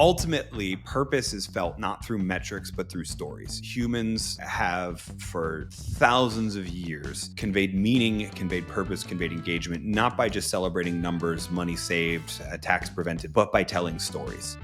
Ultimately, purpose is felt not through metrics, but through stories. Humans have, for thousands of years, conveyed meaning, conveyed purpose, conveyed engagement, not by just celebrating numbers, money saved, attacks prevented, but by telling stories.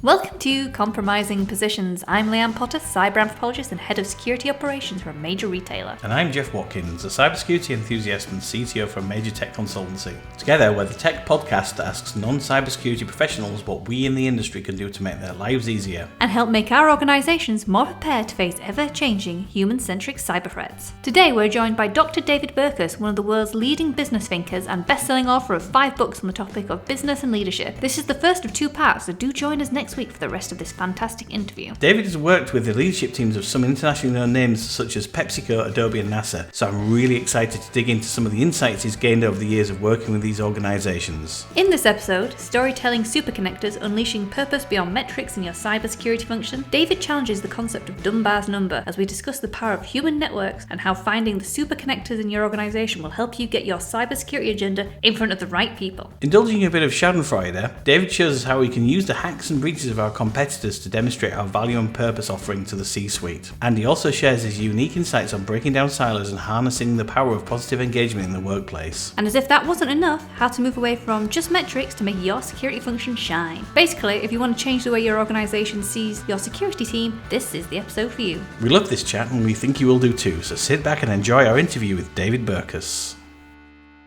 Welcome to Compromising Positions. I'm Leanne Potter, cyber anthropologist and head of security operations for a major retailer. And I'm Jeff Watkins, a cybersecurity enthusiast and CTO for a major tech consultancy. Together, we're the tech podcast that asks non-cybersecurity professionals what we in the industry can do to make their lives easier. And help make our organizations more prepared to face ever-changing, human-centric cyber threats. Today, we're joined by Dr David Burkus, one of the world's leading business thinkers and best-selling author of 5 books on the topic of business and leadership. This is the first of 2 parts, so do join us next week for the rest of this fantastic interview. David has worked with the leadership teams of some internationally known names such as PepsiCo, Adobe and NASA, so I'm really excited to dig into some of the insights he's gained over the years of working with these organizations. In this episode, Storytelling Superconnectors Unleashing Purpose Beyond Metrics in Your Cybersecurity Function, David challenges the concept of Dunbar's number as we discuss the power of human networks and how finding the superconnectors in your organization will help you get your cybersecurity agenda in front of the right people. Indulging a bit of schadenfreude, David shows us how we can use the hacks and breaches of our competitors to demonstrate our value and purpose offering to the C-suite. And he also shares his unique insights on breaking down silos and harnessing the power of positive engagement in the workplace. And as if that wasn't enough, how to move away from just metrics to make your security function shine. Basically, if you want to change the way your organization sees your security team, this is the episode for you. We love this chat and we think you will do too, so sit back and enjoy our interview with David Burkus.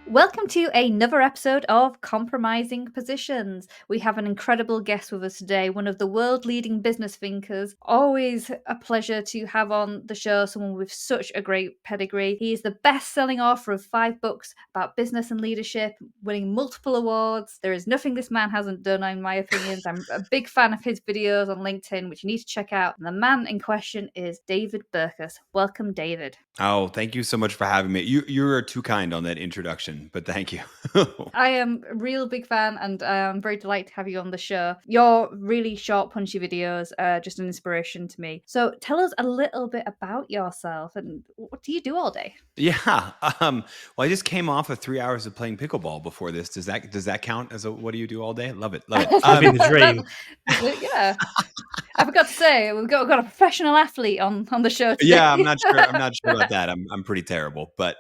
Welcome to another episode of Compromising Positions. We have an incredible guest with us today, one of the world-leading business thinkers. Always a pleasure to have on the show someone with such a great pedigree. He is the best-selling author of 5 books about business and leadership, winning multiple awards. There is nothing this man hasn't done, in my opinions. I'm a big fan of his videos on LinkedIn, which you need to check out. And the man in question is David Burkus. Welcome, David. Oh, thank you so much for having me. You are too kind on that introduction, but thank you. I am a real big fan and I'm very delighted to have you on the show. Your really short, punchy videos are just an inspiration to me. So tell us a little bit about yourself and what do you do all day? Yeah. Well, I just came off of 3 hours of playing pickleball before this. Does that count as what do you do all day? Love it. Living the dream. Yeah. I forgot to say we've got a professional athlete on the show today. Yeah, I'm not sure about that. I'm pretty terrible, but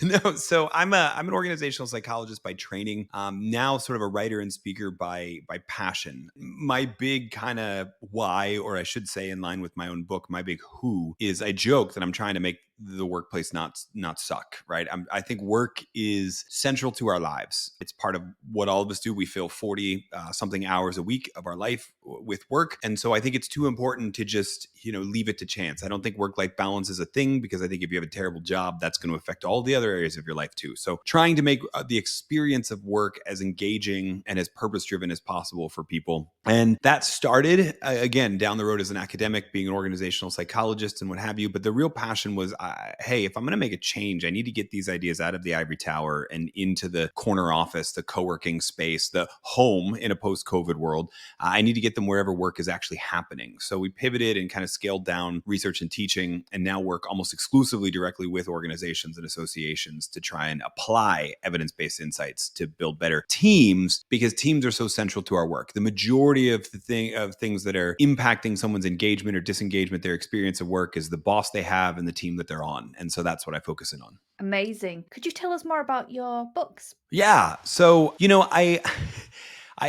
no. So I'm an organizational psychologist by training. Now sort of a writer and speaker by passion. My big kind of why, or I should say, in line with my own book, my big who is I joke that I'm trying to make the workplace not suck, right? I think work is central to our lives. It's part of what all of us do. We fill 40 something hours a week of our life with work. And so I think it's too important to just, leave it to chance. I don't think work-life balance is a thing because I think if you have a terrible job, that's going to affect all the other areas of your life too. So trying to make the experience of work as engaging and as purpose-driven as possible for people. And that started, again, down the road as an academic, being an organizational psychologist and what have you. But the real passion was, hey, if I'm going to make a change, I need to get these ideas out of the ivory tower and into the corner office, the co-working space, the home in a post-COVID world. I need to get them wherever work is actually happening. So we pivoted and kind of scaled down research and teaching and now work almost exclusively directly with organizations and associations to try and apply evidence-based insights to build better teams, because teams are so central to our work. The majority of things that are impacting someone's engagement or disengagement, their experience of work, is the boss they have and the team that they're on. And so that's what I focus in on. Amazing. Could you tell us more about your books? Yeah. So, I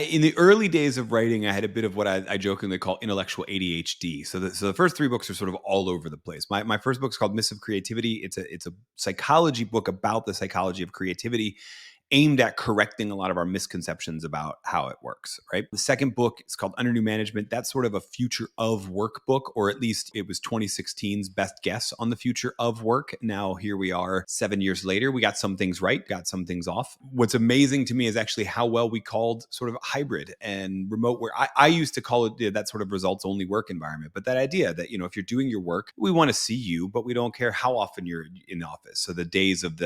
in the early days of writing, I had a bit of what I jokingly call intellectual ADHD. So the first 3 books are sort of all over the place. My first book is called Myths of Creativity. It's a psychology book about the psychology of creativity, aimed at correcting a lot of our misconceptions about how it works, right? The second book is called Under New Management. That's sort of a future of work book, or at least it was 2016's best guess on the future of work. Now here we are 7 years later. We got some things right, got some things off. What's amazing to me is actually how well we called sort of hybrid and remote work. I used to call it that sort of results only work environment, but that idea that, if you're doing your work, we want to see you, but we don't care how often you're in the office. So the days of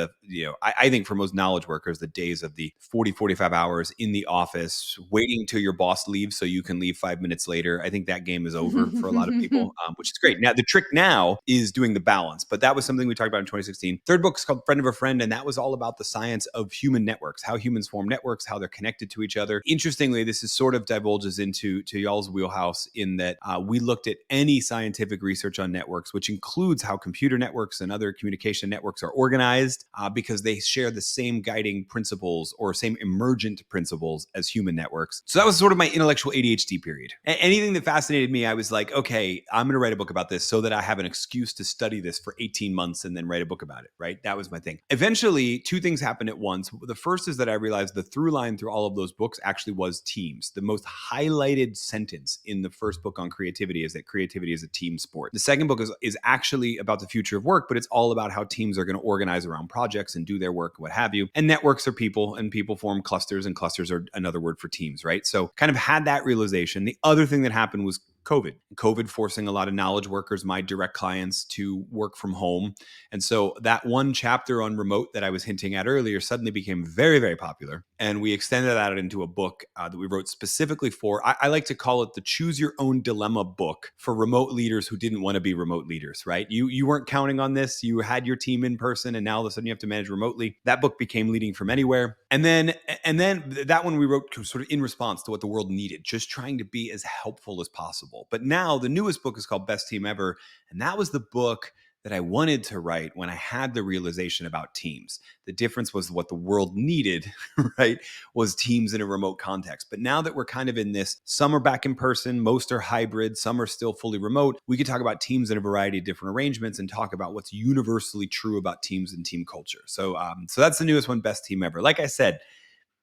I think for most knowledge workers, the days of the 40, 45 hours in the office, waiting till your boss leaves so you can leave 5 minutes later. I think that game is over for a lot of people, which is great. Now, the trick now is doing the balance, but that was something we talked about in 2016. Third book is called Friend of a Friend, and that was all about the science of human networks, how humans form networks, how they're connected to each other. Interestingly, this is sort of divulges into y'all's wheelhouse in that we looked at any scientific research on networks, which includes how computer networks and other communication networks are organized, because they share the same guiding principles or same emergent principles as human networks. So that was sort of my intellectual ADHD period. Anything that fascinated me, I was like, okay, I'm going to write a book about this so that I have an excuse to study this for 18 months and then write a book about it, right? That was my thing. Eventually, two things happened at once. The first is that I realized the through line through all of those books actually was teams. The most highlighted sentence in the first book on creativity is that creativity is a team sport. The second book is actually about the future of work, but it's all about how teams are going to organize around projects and do their work, what have you. And networks are people, and people form clusters, and clusters are another word for teams, right? So kind of had that realization. The other thing that happened was COVID forcing a lot of knowledge workers, my direct clients, to work from home. And so that one chapter on remote that I was hinting at earlier suddenly became very, very popular. And we extended that into a book that we wrote specifically for, I like to call it the choose your own dilemma book for remote leaders who didn't want to be remote leaders, right? You weren't counting on this. You had your team in person, and now all of a sudden you have to manage remotely. That book became Leading from Anywhere. And then that one we wrote sort of in response to what the world needed, just trying to be as helpful as possible. But now the newest book is called Best Team Ever. And that was the book that I wanted to write when I had the realization about teams. The difference was what the world needed, right, was teams in a remote context. But now that we're kind of in this, some are back in person, most are hybrid, some are still fully remote, we could talk about teams in a variety of different arrangements and talk about what's universally true about teams and team culture. So that's the newest one, Best Team Ever. Like I said,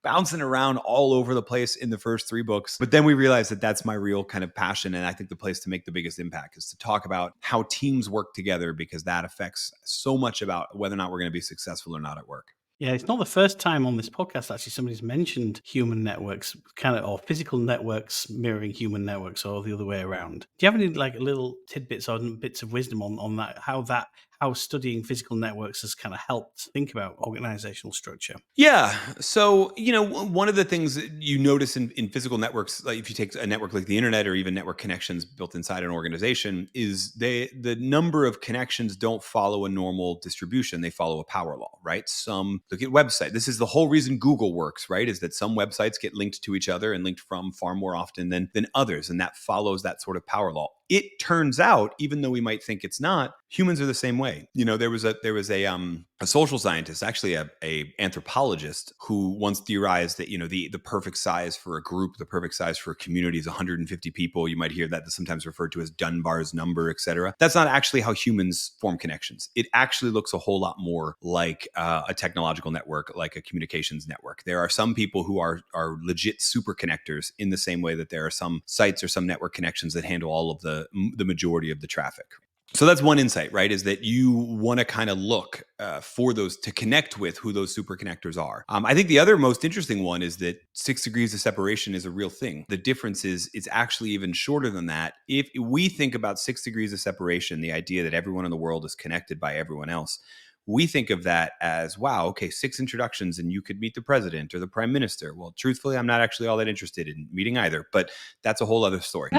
bouncing around all over the place in the first three books. But then we realized that that's my real kind of passion. And I think the place to make the biggest impact is to talk about how teams work together, because that affects so much about whether or not we're going to be successful or not at work. Yeah, it's not the first time on this podcast actually somebody's mentioned human networks, or physical networks mirroring human networks, or the other way around. Do you have any little tidbits or bits of wisdom on that? How studying physical networks has kind of helped think about organizational structure? Yeah. So, one of the things that you notice in physical networks, like if you take a network like the internet or even network connections built inside an organization, is the number of connections don't follow a normal distribution. They follow a power law, right? Some look at website. This is the whole reason Google works, right? Is that some websites get linked to each other and linked from far more often than others. And that follows that sort of power law. It turns out, even though we might think it's not, humans are the same way. There was a social scientist, actually a anthropologist, who once theorized that the perfect size for a group, the perfect size for a community is 150 people. You might hear that sometimes referred to as Dunbar's number, et cetera. That's not actually how humans form connections. It actually looks a whole lot more like a technological network, like a communications network. There are some people who are legit superconnectors, in the same way that there are some sites or some network connections that handle all of the majority of the traffic. So that's one insight, right? Is that you want to kind of look for those, to connect with who those superconnectors are. I think the other most interesting one is that 6 degrees of separation is a real thing. The difference is it's actually even shorter than that. If we think about 6 degrees of separation, the idea that everyone in the world is connected by everyone else, we think of that as, wow, okay, 6 introductions and you could meet the president or the prime minister. Well, truthfully, I'm not actually all that interested in meeting either, but that's a whole other story.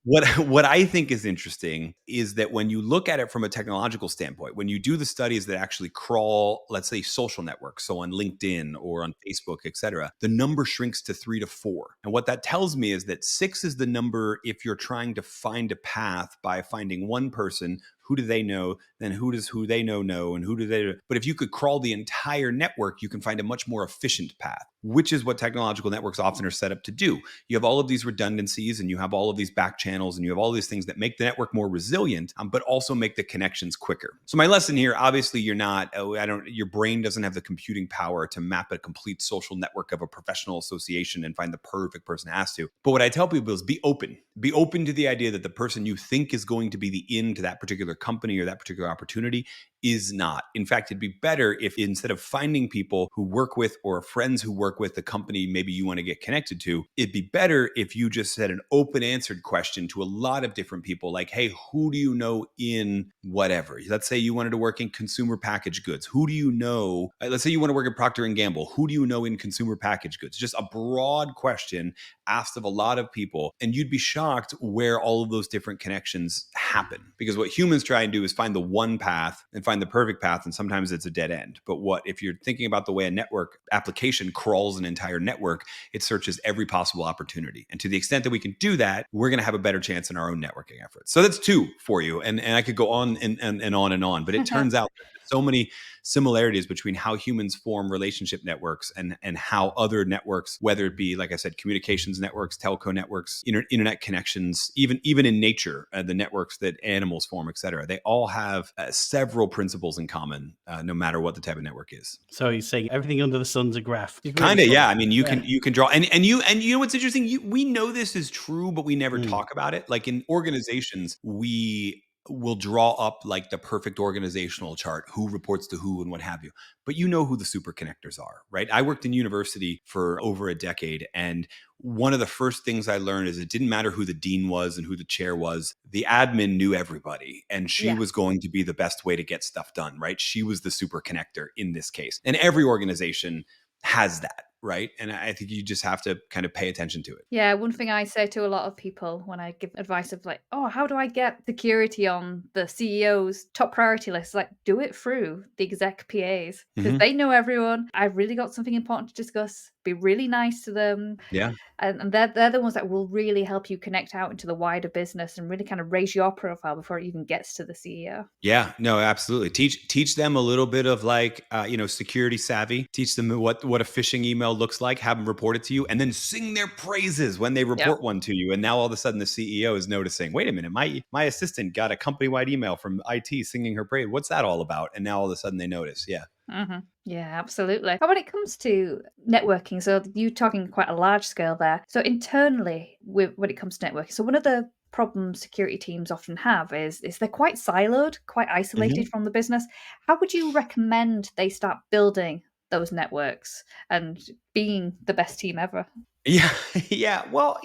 What I think is interesting is that when you look at it from a technological standpoint, when you do the studies that actually crawl, let's say, social networks, so on LinkedIn or on Facebook, et cetera, the number shrinks to 3 to 4. And what that tells me is that 6 is the number if you're trying to find a path by finding one person. Who do they know? Then who does who they know, and who do they know? But if you could crawl the entire network, you can find a much more efficient path, which is what technological networks often are set up to do. You have all of these redundancies, and you have all of these back channels, and you have all these things that make the network more resilient, but also make the connections quicker. So my lesson here, obviously, your brain doesn't have the computing power to map a complete social network of a professional association and find the perfect person to ask to. But what I tell people is be open. Be open to the idea that the person you think is going to be the in to that particular company or that particular opportunity is not. In fact, it'd be better if instead of finding people who work with or friends who work with the company maybe you want to get connected to, it'd be better if you just said an open answered question to a lot of different people like, hey, who do you know in whatever? Let's say you wanted to work in consumer packaged goods. Who do you know? Let's say you want to work at Procter and Gamble. Who do you know in consumer packaged goods? Just a broad question asked of a lot of people. And you'd be shocked where all of those different connections happen. Because what humans try and do is find the one path and find the perfect path. And sometimes it's a dead end. But what if you're thinking about the way a network application crawls an entire network, it searches every possible opportunity. And to the extent that we can do that, we're going to have a better chance in our own networking efforts. So that's two for you. And I could go on and on and on. But it turns out there's so many similarities between how humans form relationship networks and how other networks, whether it be, like I said, communications networks, telco networks, internet connections, even in nature, the networks that animals form, et cetera, they all have several principles in common, no matter what the type of network is. So you're saying everything under the sun's a graph. Kind of, yeah. I mean, you can draw, and you know what's interesting? We know this is true, but we never talk about it. Like in organizations, we will draw up like the perfect organizational chart, who reports to who and what have you. But you know who the Superconnectors are, right? I worked in university for over a decade. And one of the first things I learned is it didn't matter who the dean was and who the chair was. The admin knew everybody. And she was going to be the best way to get stuff done, right? She was the Superconnector in this case. And every organization has that. Right. And I think you just have to kind of pay attention to it. Yeah, one thing I say to a lot of people when I give advice of like, oh, how do I get security on the CEO's top priority list? Like, do it through the exec PAs because they know everyone. I've really got something important to discuss. Be really nice to them. Yeah. And they're the ones that will really help you connect out into the wider business and really kind of raise your profile before it even gets to the CEO. Yeah, no, absolutely. Teach them a little bit of like, security savvy. Teach them what a phishing email looks like. Have them report it to you, and then sing their praises when they report one to you. And now all of a sudden, the CEO is noticing. Wait a minute, my assistant got a company-wide email from IT singing her praise. What's that all about? And now all of a sudden, they notice. Yeah. Mm-hmm. Yeah, absolutely. And when it comes to networking, so you're talking quite a large scale there. So internally, when it comes to networking, so one of the problems security teams often have is they're quite siloed, quite isolated from the business. How would you recommend they start building those networks and being the best team ever? Yeah. Yeah. Well,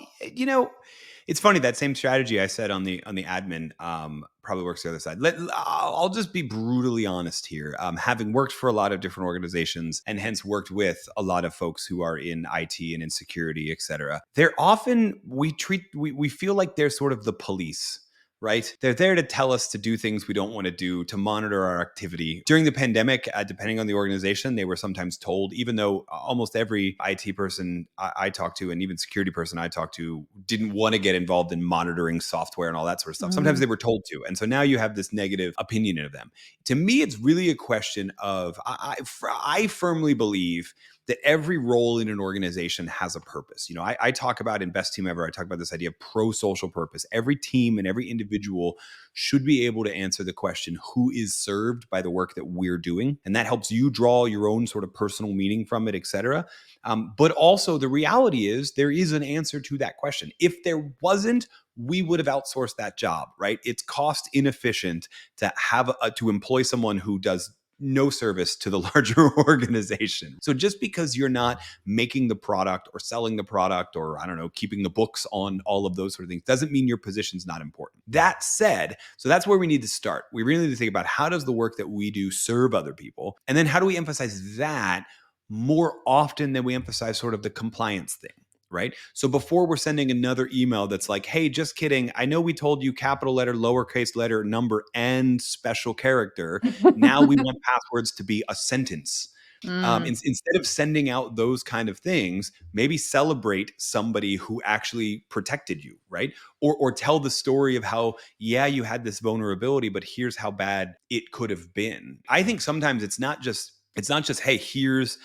it's funny, that same strategy I said on the admin probably works the other side. I'll just be brutally honest here. Having worked for a lot of different organizations and hence worked with a lot of folks who are in IT and in security, et cetera, they're often, we feel like they're sort of the police. Right? They're there to tell us to do things we don't want to do, to monitor our activity. During the pandemic, depending on the organization, they were sometimes told, even though almost every IT person I talked to and even security person I talked to didn't want to get involved in monitoring software and all that sort of stuff. Sometimes they were told to. And so now you have this negative opinion of them. To me, it's really a question of, I firmly believe that every role in an organization has a purpose. I talk about in Best Team Ever, I talk about this idea of pro-social purpose. Every team and every individual should be able to answer the question, who is served by the work that we're doing? And that helps you draw your own sort of personal meaning from it, et cetera. But also the reality is there is an answer to that question. If there wasn't, we would have outsourced that job, right? It's cost inefficient to have to employ someone who does no service to the larger organization. So just because you're not making the product or selling the product or, I don't know, keeping the books on all of those sort of things doesn't mean your position's not important. That said, so that's where we need to start. We really need to think about, how does the work that we do serve other people? And then how do we emphasize that more often than we emphasize sort of the compliance thing? Right? So before we're sending another email that's like, hey, just kidding. I know we told you capital letter, lowercase letter, number, and special character. Now we want passwords to be a sentence. Instead of sending out those kind of things, maybe celebrate somebody who actually protected you, right? Or tell the story of how, yeah, you had this vulnerability, but here's how bad it could have been. I think sometimes it's not just, hey, here's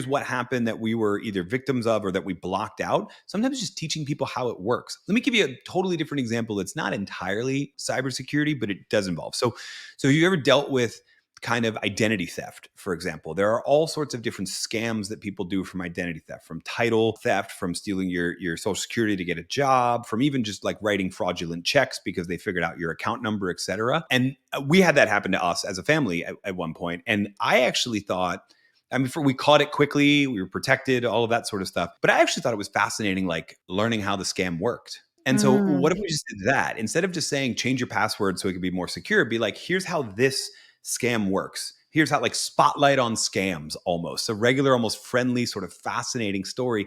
what happened that we were either victims of or that we blocked out. Sometimes just teaching people how it works. Let me give you a totally different example that's not entirely cybersecurity, but it does involve. So have you ever dealt with kind of identity theft, for example. There are all sorts of different scams that people do from identity theft, from title theft, from stealing your social security to get a job, from even just like writing fraudulent checks because they figured out your account number, etc. And we had that happen to us as a family at one point. And I actually thought, I mean, we caught it quickly, we were protected, all of that sort of stuff. But I actually thought it was fascinating, like learning how the scam worked. And so what if we just did that? Instead of just saying change your password so it can be more secure, be like, here's how this scam works. Here's how, like, spotlight on scams, almost a regular, almost friendly, sort of fascinating story.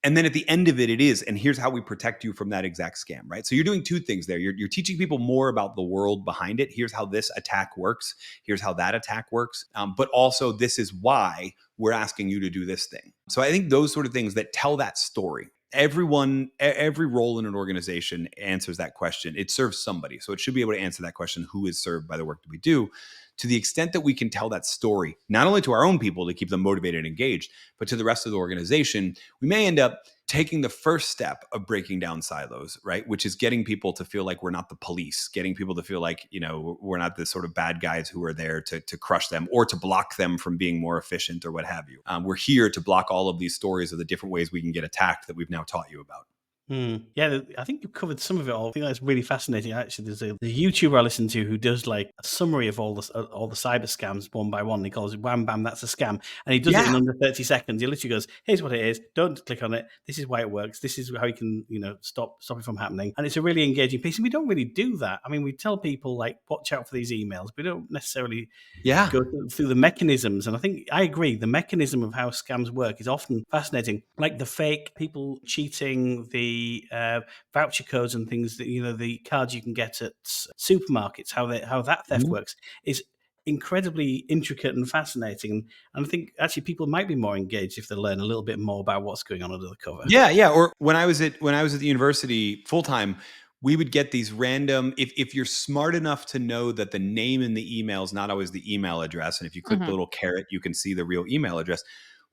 And then at the end of it, it is, and here's how we protect you from that exact scam, right? So you're doing two things there. You're teaching people more about the world behind it. Here's how this attack works. Here's how that attack works. But also, this is why we're asking you to do this thing. So I think those sort of things that tell that story. Every role in an organization answers that question. It serves somebody. So it should be able to answer that question, who is served by the work that we do? To the extent that we can tell that story, not only to our own people to keep them motivated and engaged, but to the rest of the organization, we may end up taking the first step of breaking down silos, right? Which is getting people to feel like we're not the police, getting people to feel like, we're not the sort of bad guys who are there to crush them or to block them from being more efficient or what have you. We're here to block all of these stories of the different ways we can get attacked that we've now taught you about. Yeah, I think you've covered some of it all. I think that's really fascinating. Actually, there's a YouTuber I listen to who does like a summary of all the cyber scams one by one. He calls it "Wham Bam, that's a scam," and he does it in under 30 seconds. He literally goes, "Here's what it is. Don't click on it. This is why it works. This is how you can, stop it from happening." And it's a really engaging piece. And we don't really do that. I mean, we tell people like, watch out for these emails. We don't necessarily go through the mechanisms. And I think I agree. The mechanism of how scams work is often fascinating, like the fake people cheating, the voucher codes and things that the cards you can get at supermarkets, how that theft works is incredibly intricate and fascinating. And I think actually people might be more engaged if they learn a little bit more about what's going on under the cover. Yeah. Or when I was at the university full time, we would get these random, if you're smart enough to know that the name in the email is not always the email address, and if you click the little caret, you can see the real email address.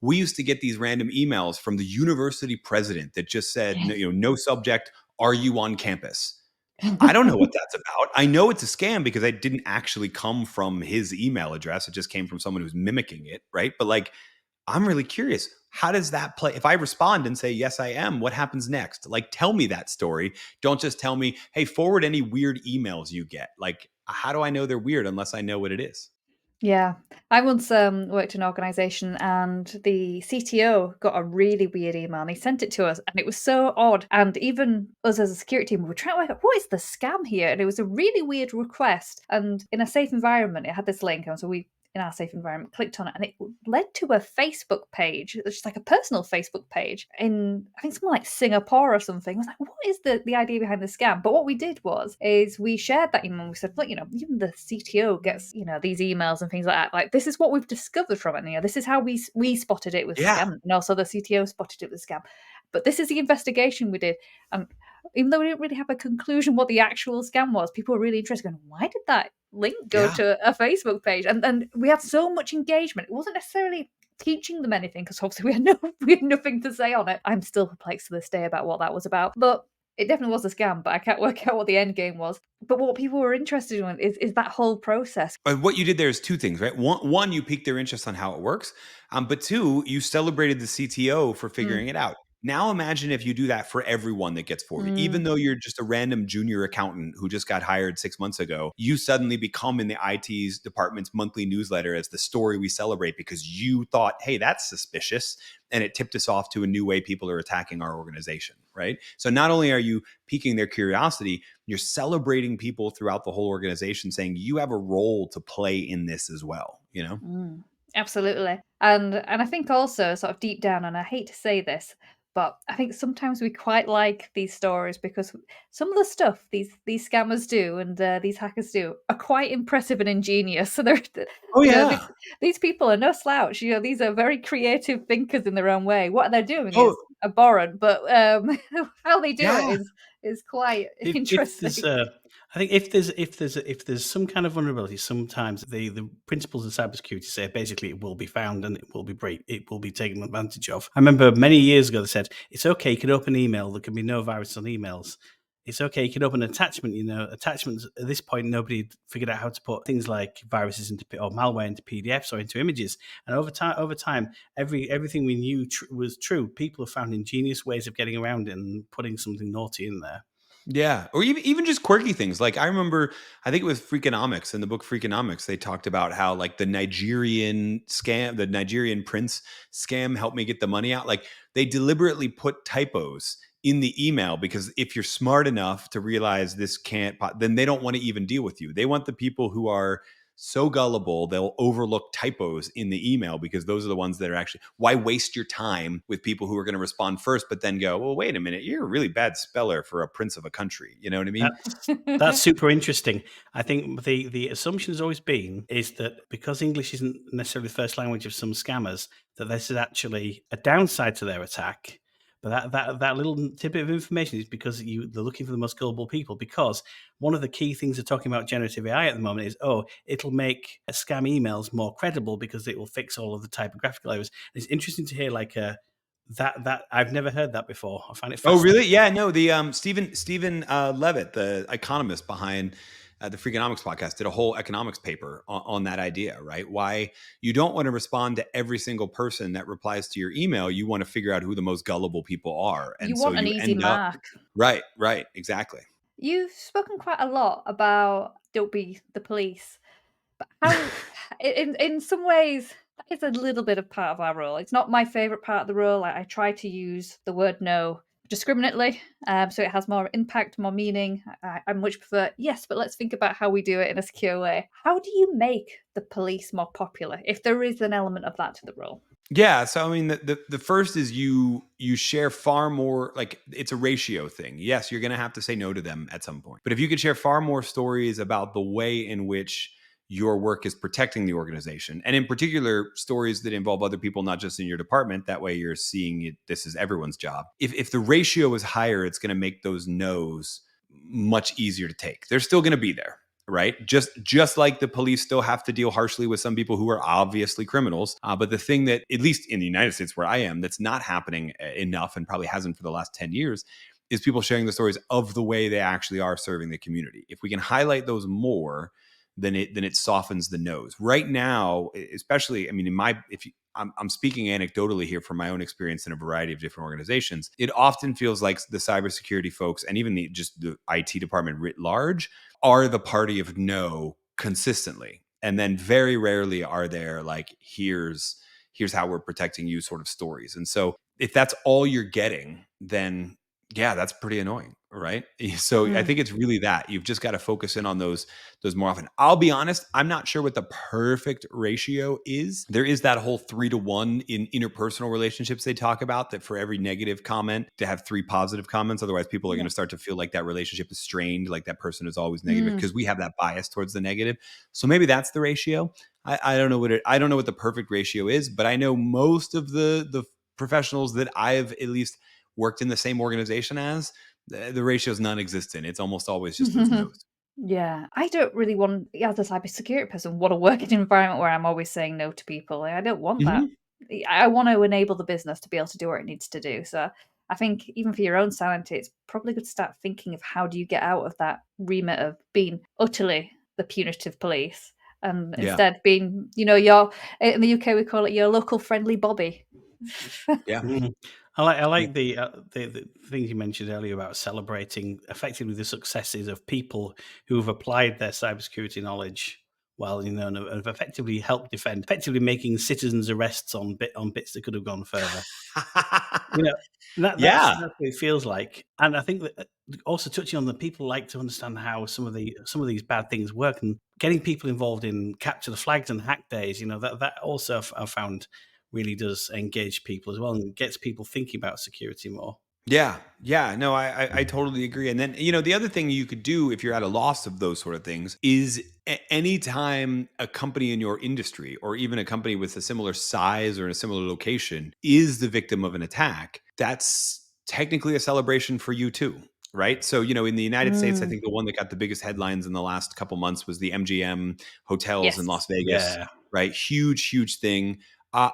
We used to get these random emails from the university president that just said, no subject, are you on campus? I don't know what that's about. I know it's a scam because it didn't actually come from his email address. It just came from someone who's mimicking it, right? But like, I'm really curious. How does that play? If I respond and say, yes, I am, what happens next? Like, tell me that story. Don't just tell me, hey, forward any weird emails you get. Like, how do I know they're weird unless I know what it is? Yeah. I once worked in an organisation and the CTO got a really weird email and he sent it to us and it was so odd. And even us as a security team, we were trying to work out, what is the scam here? And it was a really weird request. And in a safe environment, it had this link. And so we, in our safe environment, clicked on it and it led to a Facebook page. It's just like a personal Facebook page in, I think, somewhere like Singapore or something. I was like, what is the idea behind the scam? But what we did is we shared that email and we said, look, even the CTO gets, these emails and things like that. Like, this is what we've discovered from it. This is how we spotted it with scam. And also the CTO spotted it with scam. But this is the investigation we did. And even though we didn't really have a conclusion what the actual scam was, people were really interested, going, why did that link go to a Facebook page? And then we had so much engagement. It wasn't necessarily teaching them anything, because obviously we had nothing to say on it. I'm still perplexed to this day about what that was about. But it definitely was a scam, but I can't work out what the end game was. But what people were interested in is that whole process. What you did there is two things, right? One, you piqued their interest on how it works. But two, you celebrated the CTO for figuring it out. Now imagine if you do that for everyone that gets forwarded. Even though you're just a random junior accountant who just got hired 6 months ago, you suddenly become in the IT's department's monthly newsletter as the story we celebrate because you thought, hey, that's suspicious. And it tipped us off to a new way people are attacking our organization, right? So not only are you piquing their curiosity, you're celebrating people throughout the whole organization, saying you have a role to play in this as well, Absolutely. And I think also sort of deep down, and I hate to say this, but I think sometimes we quite like these stories because some of the stuff these scammers do and these hackers do are quite impressive and ingenious. So these people are no slouch. These are very creative thinkers in their own way. What they're doing is abhorrent, but how they do it is quite interesting. I think if there's some kind of vulnerability, sometimes the principles of cybersecurity say basically it will be found and it will be taken advantage of. I remember many years ago they said it's okay, you can open email, there can be no virus on emails. it's okay. You can open an attachment. Attachments at this point, nobody figured out how to put things like viruses into or malware into PDFs or into images. And over time, everything we knew was true. People have found ingenious ways of getting around it and putting something naughty in there. Yeah, or even just quirky things. Like I remember, I think it was Freakonomics, in the book Freakonomics, they talked about how like the Nigerian scam, the Nigerian prince scam helped me get the money out. Like they deliberately put typos in the email because if you're smart enough to realize this can't, then they don't want to even deal with you. They want the people who are so gullible they'll overlook typos in the email because those are the ones that are actually, why waste your time with people who are going to respond first but then go, well, wait a minute, you're a really bad speller for a prince of a country, you know what I mean? That's super interesting. I think the assumption has always been is that because English isn't necessarily the first language of some scammers, that this is actually a downside to their attack. But that little tidbit of information is because they're looking for the most gullible people. Because one of the key things they're talking about generative AI at the moment is, it'll make scam emails more credible because it will fix all of the typographical errors. It's interesting to hear that I've never heard that before. I find it Oh, fascinating. really? Yeah, no, the Stephen Levitt, the economist behind the Freakonomics podcast, did a whole economics paper on that idea, right? Why you don't want to respond to every single person that replies to your email. You want to figure out who the most gullible people are. You And so want an you easy end up, mark. right, exactly. You've spoken quite a lot about don't be the police, but how, in some ways, that is a little bit of part of our role. It's not my favorite part of the role. I try to use the word no discriminately, so it has more impact, more meaning. I much prefer yes, but let's think about how we do it in a secure way. How do you make the police more popular if there is an element of that to the role? Yeah, so I mean, the first is you share far more. Like it's a ratio thing. Yes, you're going to have to say no to them at some point, but if you could share far more stories about the way in which your work is protecting the organization, and in particular stories that involve other people, not just in your department, that way you're seeing it. This is everyone's job. If the ratio is higher, it's going to make those no's much easier to take. They're still going to be there, right? Just like the police still have to deal harshly with some people who are obviously criminals. But the thing that, at least in the United States where I am, that's not happening enough and probably hasn't for the last 10 years is people sharing the stories of the way they actually are serving the community. If we can highlight those more, then it softens the nose. Right now, especially, I mean, I'm speaking anecdotally here from my own experience in a variety of different organizations. It often feels like the cybersecurity folks and even just the IT department writ large are the party of no consistently. And then very rarely are there like, here's how we're protecting you sort of stories. And so if that's all you're getting, then yeah, that's pretty annoying, right? So I think it's really that you've just got to focus in on those more often. I'll be honest, I'm not sure what the perfect ratio is. There is that whole 3-to-1 in interpersonal relationships they talk about, that for every negative comment to have 3 positive comments. Otherwise, people are going to start to feel like that relationship is strained, like that person is always negative because we have that bias towards the negative. So maybe that's the ratio. I don't know what the perfect ratio is, but I know most of the professionals that I've at least worked in the same organization as, the ratio is non-existent. It's almost always just those no's. Yeah, I don't really want, as a cybersecurity person, want to work in an environment where I'm always saying no to people. I don't want that. I want to enable the business to be able to do what it needs to do. So I think even for your own sanity, it's probably good to start thinking of how do you get out of that remit of being utterly the punitive police and instead being, your, in the UK we call it your local friendly Bobby. Yeah. I like the things you mentioned earlier about celebrating effectively the successes of people who have applied their cybersecurity knowledge well, and have effectively helped defend, effectively making citizens' arrests on bits that could have gone further. That's what it feels like. And I think that also touching on the people like to understand how some of these bad things work, and getting people involved in capture the flags and hack days. That also I've found really does engage people as well and gets people thinking about security more. Yeah. No, I totally agree. And then, the other thing you could do if you're at a loss of those sort of things is anytime a company in your industry or even a company with a similar size or in a similar location is the victim of an attack, that's technically a celebration for you too. Right. So, in the United States, I think the one that got the biggest headlines in the last couple months was the MGM hotels in Las Vegas. Yeah. Right. Huge thing.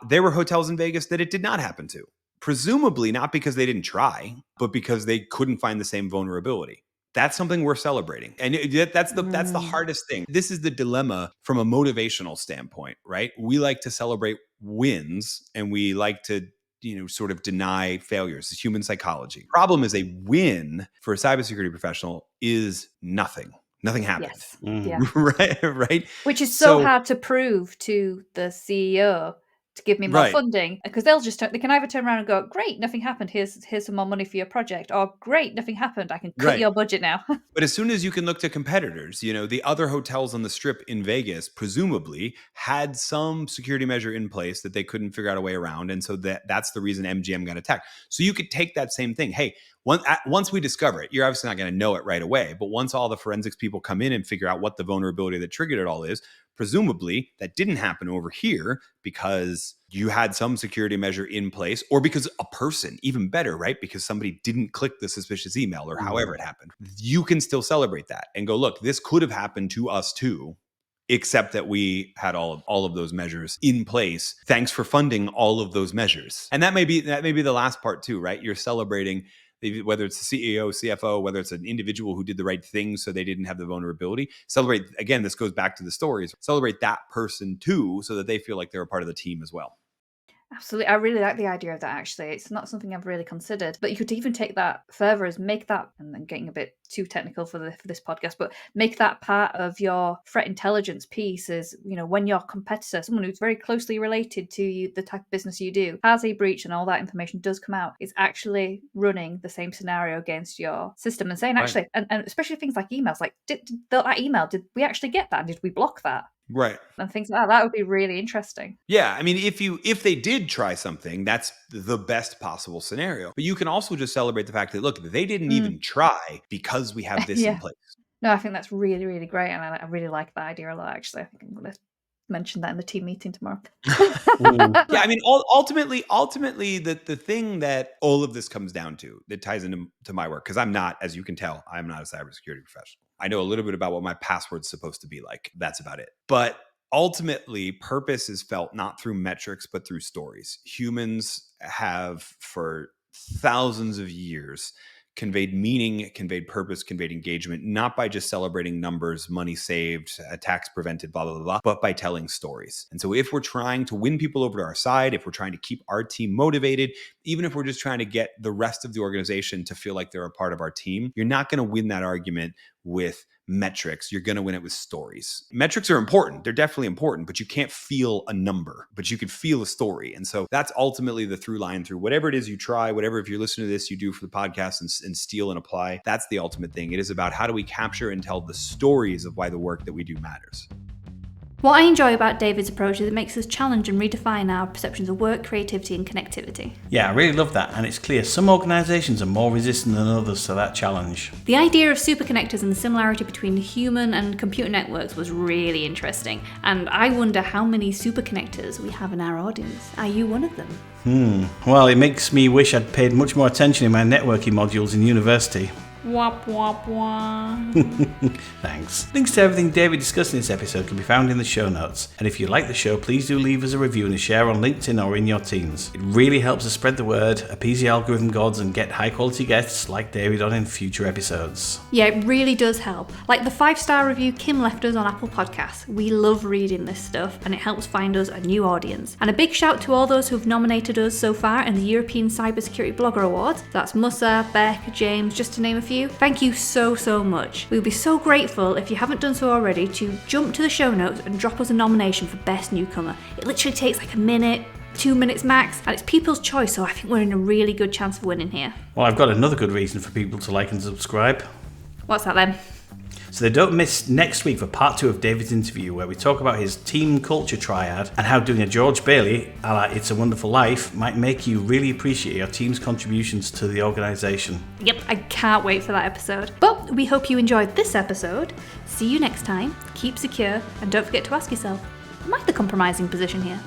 There were hotels in Vegas that it did not happen to. Presumably not because they didn't try, but because they couldn't find the same vulnerability. that's something we're celebrating. And that's the hardest thing. This is the dilemma from a motivational standpoint, right? We like to celebrate wins and we like to sort of deny failures. It's human psychology. Problem is, a win for a cybersecurity professional is nothing. Nothing happened. Yes. Yeah. Right. Which is so hard to prove to the CEO to give me more funding, because they can either turn around and go, great, nothing happened. Here's some more money for your project, or great, nothing happened. I can cut your budget now. But as soon as you can look to competitors, the other hotels on the Strip in Vegas presumably had some security measure in place that they couldn't figure out a way around. And so that's the reason MGM got attacked. So you could take that same thing. Hey, once we discover it, you're obviously not going to know it right away. But once all the forensics people come in and figure out what the vulnerability that triggered it all is, presumably that didn't happen over here because you had some security measure in place, or because a person, even better, right? Because somebody didn't click the suspicious email or however it happened. You can still celebrate that and go, look, this could have happened to us too, except that we had all of those measures in place. Thanks for funding all of those measures. And that may be the last part too, right? You're celebrating, whether it's the CEO, CFO, whether it's an individual who did the right thing so they didn't have the vulnerability. Celebrate, again, this goes back to the stories. Celebrate that person too, so that they feel like they're a part of the team as well. Absolutely. I really like the idea of that, actually. It's not something I've really considered, but you could even take that further, as make that, and then getting a bit too technical for this podcast, but make that part of your threat intelligence piece is, when your competitor, someone who's very closely related to you, the type of business you do, has a breach and all that information does come out, is actually running the same scenario against your system and saying, actually, and especially things like emails, like, did that email, did we actually get that? And did we block that? Right. And things like that. That would be really interesting. Yeah. I mean, if they did try something, that's the best possible scenario. But you can also just celebrate the fact that, look, they didn't even try because we have this in place. No, I think that's really, really great. And I really like that idea a lot, actually. I think I'm going to mention that in the team meeting tomorrow. Yeah, I mean, ultimately, the thing that all of this comes down to, that ties into my work, because I'm not, as you can tell, I'm not a cybersecurity professional. I know a little bit about what my password's supposed to be like. That's about it. But ultimately, purpose is felt not through metrics, but through stories. Humans have, for thousands of years, conveyed meaning, conveyed purpose, conveyed engagement, not by just celebrating numbers, money saved, attacks prevented, blah, blah, blah, blah, but by telling stories. And so if we're trying to win people over to our side, if we're trying to keep our team motivated, even if we're just trying to get the rest of the organization to feel like they're a part of our team, you're not going to win that argument with metrics. You're going to win it with stories. Metrics are important. They're definitely important, but you can't feel a number, but you can feel a story. And so that's ultimately the through line through whatever it is you try, whatever, if you're listening to this, you do for the podcast and steal and apply. That's the ultimate thing. It is about how do we capture and tell the stories of why the work that we do matters. What I enjoy about David's approach is it makes us challenge and redefine our perceptions of work, creativity and connectivity. Yeah, I really love that, and it's clear some organisations are more resistant than others to that challenge. The idea of superconnectors and the similarity between human and computer networks was really interesting, and I wonder how many superconnectors we have in our audience. Are you one of them? Well, it makes me wish I'd paid much more attention in my networking modules in university. Wop, wop, wop. Thanks. Links to everything David discussed in this episode can be found in the show notes. And if you like the show, please do leave us a review and a share on LinkedIn or in your teams. It really helps us spread the word, appease the algorithm gods, and get high quality guests like David on in future episodes. Yeah, it really does help. Like the 5-star review Kim left us on Apple Podcasts. We love reading this stuff and it helps find us a new audience. And a big shout to all those who've nominated us so far in the European Cybersecurity Blogger Awards. That's Musa, Beck, James, just to name a few. Thank you so much. We'll be so grateful if you haven't done so already to jump to the show notes and drop us a nomination for Best Newcomer. It literally takes like a minute, 2 minutes max, and it's people's choice, so I think we're in a really good chance of winning here. Well, I've got another good reason for people to like and subscribe. What's that then? So they don't miss next week for part 2 of David's interview, where we talk about his team culture triad and how doing a George Bailey, a la It's a Wonderful Life, might make you really appreciate your team's contributions to the organisation. Yep, I can't wait for that episode. But we hope you enjoyed this episode. See you next time, keep secure, and don't forget to ask yourself, am I the compromising position here?